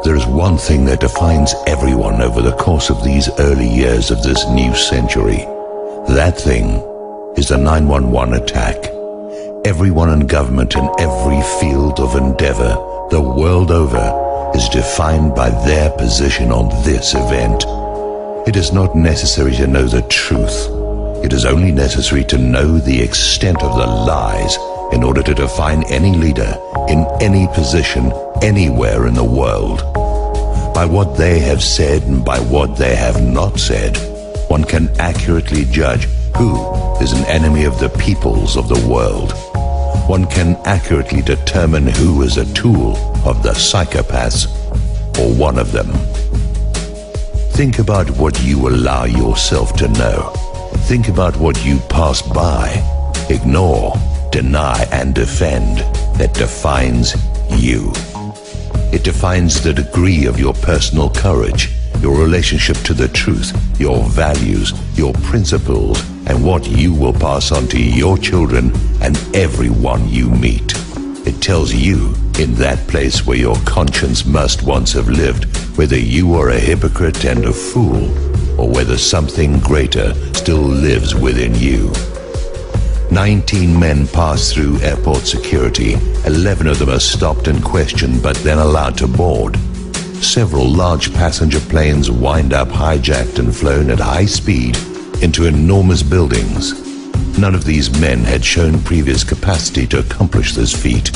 There is one thing that defines everyone over the course of these early years of this new century. That thing is the 911 attack. Everyone in government in every field of endeavor the world over is defined by their position on this event. It is not necessary to know the truth. It is only necessary to know the extent of the lies in order to define any leader in any position anywhere in the world. By what they have said and by what they have not said, one can accurately judge who is an enemy of the peoples of the world. One can accurately determine who is a tool of the psychopaths, or one of them. Think about what you allow yourself to know. Think about what you pass by, ignore, deny, and defend that defines you. It defines the degree of your personal courage, your relationship to the truth, your values, your principles, and what you will pass on to your children and everyone you meet. It tells you, in that place where your conscience must once have lived, whether you are a hypocrite and a fool, or whether something greater still lives within you. 19 men pass through airport security. 11 of them are stopped and questioned, but then allowed to board. Several large passenger planes wind up hijacked and flown at high speed into enormous buildings. None of these men had shown previous capacity to accomplish this feat.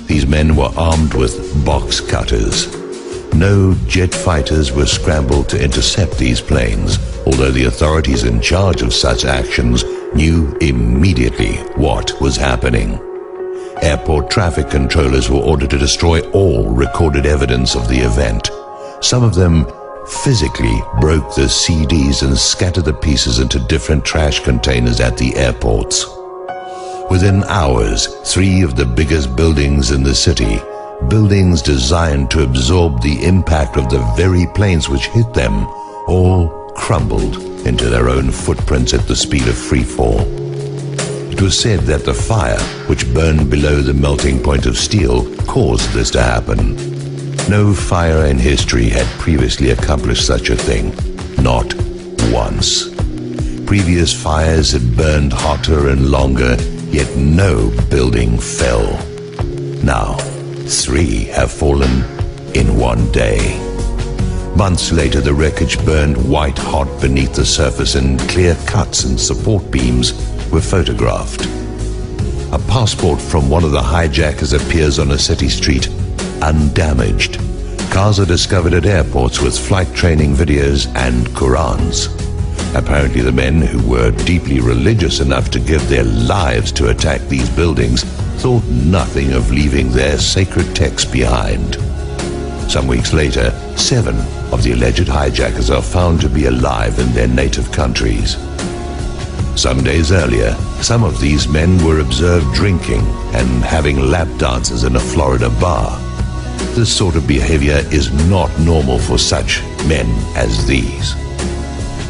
These men were armed with box cutters. No jet fighters were scrambled to intercept these planes, although the authorities in charge of such actions knew immediately what was happening. Airport traffic controllers were ordered to destroy all recorded evidence of the event. Some of them physically broke the CDs and scattered the pieces into different trash containers at the airports. Within hours, 3 of the biggest buildings in the city, buildings designed to absorb the impact of the very planes which hit them, all crumbled into their own footprints at the speed of free fall. It was said that the fire, which burned below the melting point of steel, caused this to happen. No fire in history had previously accomplished such a thing, not once. Previous fires had burned hotter and longer, yet no building fell. Now, 3 have fallen in one day. Months later, the wreckage burned white hot beneath the surface, and clear cuts and support beams were photographed. A passport from one of the hijackers appears on a city street, undamaged. Cars are discovered at airports with flight training videos and Qurans. Apparently the men, who were deeply religious enough to give their lives to attack these buildings, thought nothing of leaving their sacred texts behind. Some weeks later, 7 of the alleged hijackers are found to be alive in their native countries. Some days earlier, some of these men were observed drinking and having lap dances in a Florida bar. This sort of behavior is not normal for such men as these.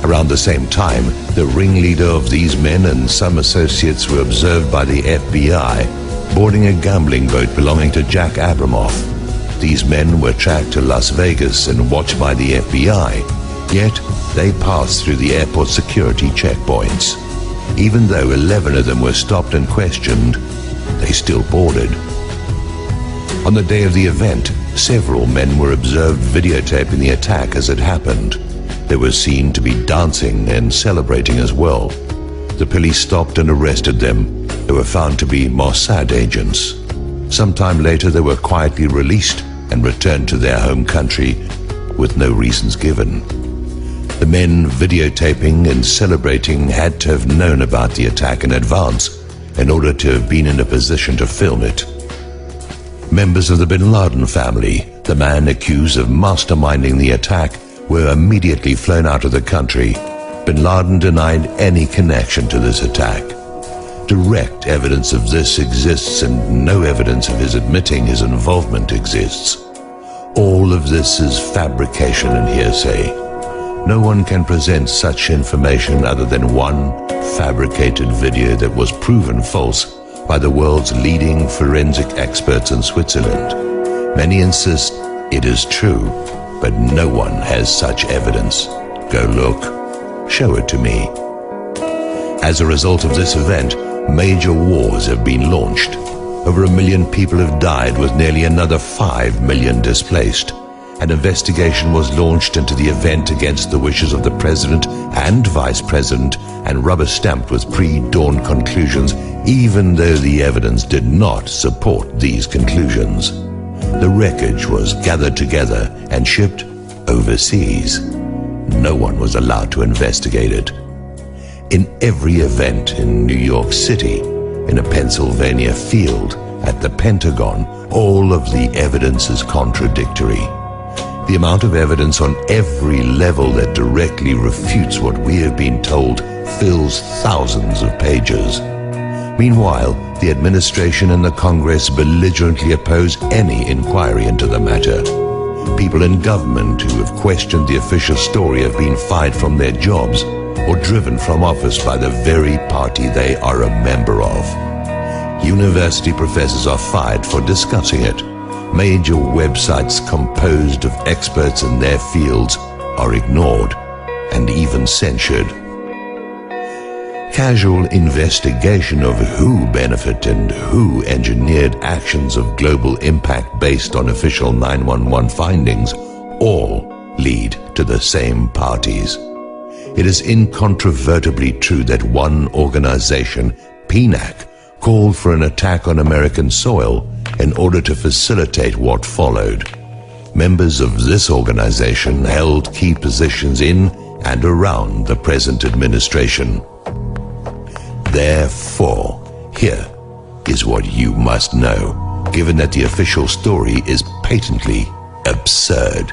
Around the same time, the ringleader of these men and some associates were observed by the FBI boarding a gambling boat belonging to Jack Abramoff. These men were tracked to Las Vegas and watched by the FBI, yet they passed through the airport security checkpoints. Even though 11 of them were stopped and questioned, they still boarded. On the day of the event, several men were observed videotaping the attack as it happened. They were seen to be dancing and celebrating as well. The police stopped and arrested them. They were found to be Mossad agents. Sometime later, they were quietly released and returned to their home country with no reasons given. The men videotaping and celebrating had to have known about the attack in advance in order to have been in a position to film it. Members of the bin Laden family, the man accused of masterminding the attack, were immediately flown out of the country. Bin Laden denied any connection to this attack. Direct evidence of this exists, and no evidence of his admitting his involvement exists. All of this is fabrication and hearsay. No one can present such information other than one fabricated video that was proven false by the world's leading forensic experts in Switzerland. Many insist It is true, but no one has such evidence. Go look. Show it to me. As a result of this event, major wars have been launched. Over 1 million people have died, with nearly another 5 million displaced. An investigation was launched into the event against the wishes of the president and vice president and rubber-stamped with pre-dawn conclusions, even though the evidence did not support these conclusions. The wreckage was gathered together and shipped overseas. No one was allowed to investigate it. In every event in New York City, in a Pennsylvania field, at the Pentagon, all of the evidence is contradictory. The amount of evidence on every level that directly refutes what we have been told fills thousands of pages. Meanwhile, the administration and the Congress belligerently oppose any inquiry into the matter. People in government who have questioned the official story have been fired from their jobs or driven from office by the very party they are a member of. University professors are fired for discussing it. Major websites composed of experts in their fields are ignored and even censured. Casual investigation of who benefited and who engineered actions of global impact based on official 911 findings all lead to the same parties. It is incontrovertibly true that one organization, PNAC, called for an attack on American soil in order to facilitate what followed. Members of this organization held key positions in and around the present administration. Therefore, here is what you must know, given that the official story is patently absurd.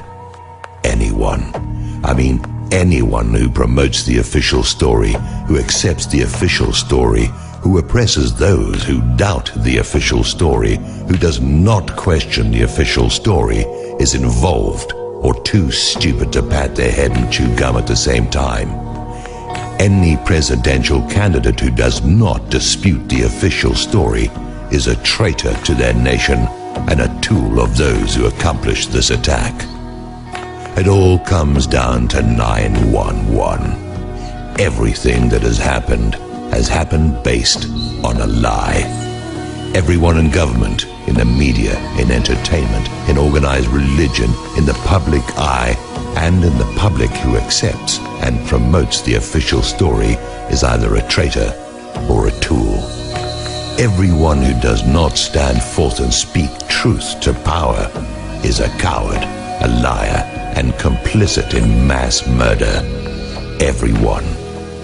Anyone who promotes the official story, who accepts the official story, who oppresses those who doubt the official story, who does not question the official story, is involved or too stupid to pat their head and chew gum at the same time. Any presidential candidate who does not dispute the official story is a traitor to their nation and a tool of those who accomplished this attack. It all comes down to 911. Everything that has happened based on a lie. Everyone in government, in the media, in entertainment, in organized religion, in the public eye, and in the public who accepts and promotes the official story is either a traitor or a tool. Everyone who does not stand forth and speak truth to power is a coward, a liar, and complicit in mass murder. Everyone,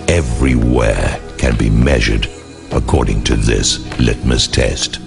everywhere, can be measured according to this litmus test.